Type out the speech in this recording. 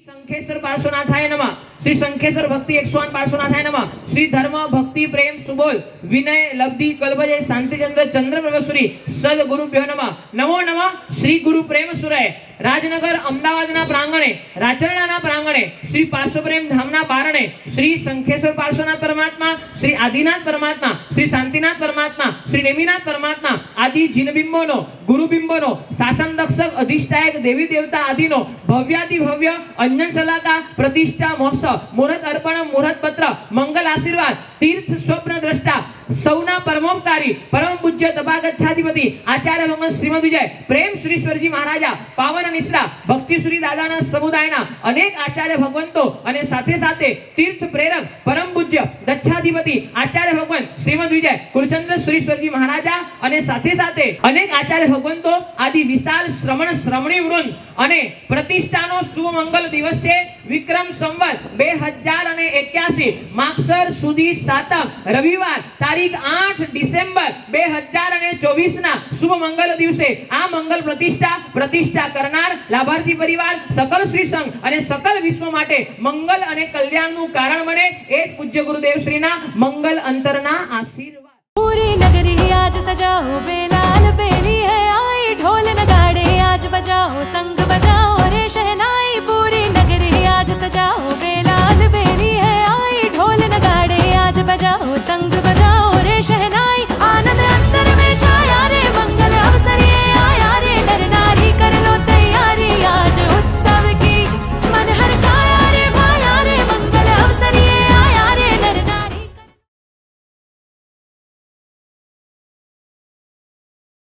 शंखेश्वर पार्श्वनाथाय नमः। श्री शंखेश्वर भक्ति 108 पार्श्वनाथाय नमः। श्री धर्म भक्ति प्रेम सुबोध विनय लब्धि कल्पजय शांति चंद्र चंद्र प्रभश्री सदगुरुभ्यो नमः। नमो नमः श्री गुरु प्रेम सुरय राजनगर अमदावादना प्रांगणे राचरणाना प्रांगणे श्री पार्श्वप्रेम धामना बारणे श्री शंखेश्वर पार्श्वनाथ परमात्मा श्री आदिनाथ परमात्मा श्री शांतिनाथ परमात्मा श्री नेमिनाथ परमात्मा आदि जिनबिंबोनो गुरुबिंबोनो शासन दक्षक अधिष्ठायक देवी देवता आदिनो भव्याति भव्य अंजन सलाता प्रतिष्ठा महोत्सव मुहूर्त अर्पण मुहूर्त पत्र मंगल आशीर्वाद तीर्थ स्वप्न द्रष्टा सौना परमोपकारी परम पूज्य तथागच्छाधिपति आचार्य भगवान श्रीमद विजय प्रेम श्रीश्वरजी महाराजा पावन निष्ठा भक्ति श्री दादाना समुदायना अनेक आचार्य भगवंतो અને સાથે સાથે तीर्थ प्रेरक परम पूज्य दक्षाधिपति आचार्य भगवान श्रीमद विजय कुलचंद्र श्रीश्वरजी महाराजा અને સાથે સાથે અનેક આચાર્ય ભગવંતો આદि વિશાળ શ્રમણી વૃંદ અને પ્રતિષ્ઠાનો શુભ મંગલ દિવસ છે વિક્રમ સંવત 2081 માગસર સુદી સાતમ રવિવાર તારીખ 8 ડિસેમ્બર 2024 ના શુભ મંગલ દિવસે આ મંગલ પ્રતિષ્ઠા કરનાર લાભાર્થી પરિવાર સકલ શ્રી સંઘ અને સકલ વિશ્વ માટે મંગલ અને કલ્યાણનું કારણ બને એ પૂજ્ય ગુરુદેવ શ્રીના મંગલ અંતરના આશીર્વાદ। पूरी नगरी आज सजाओ बेलाल बेली है आई ढोल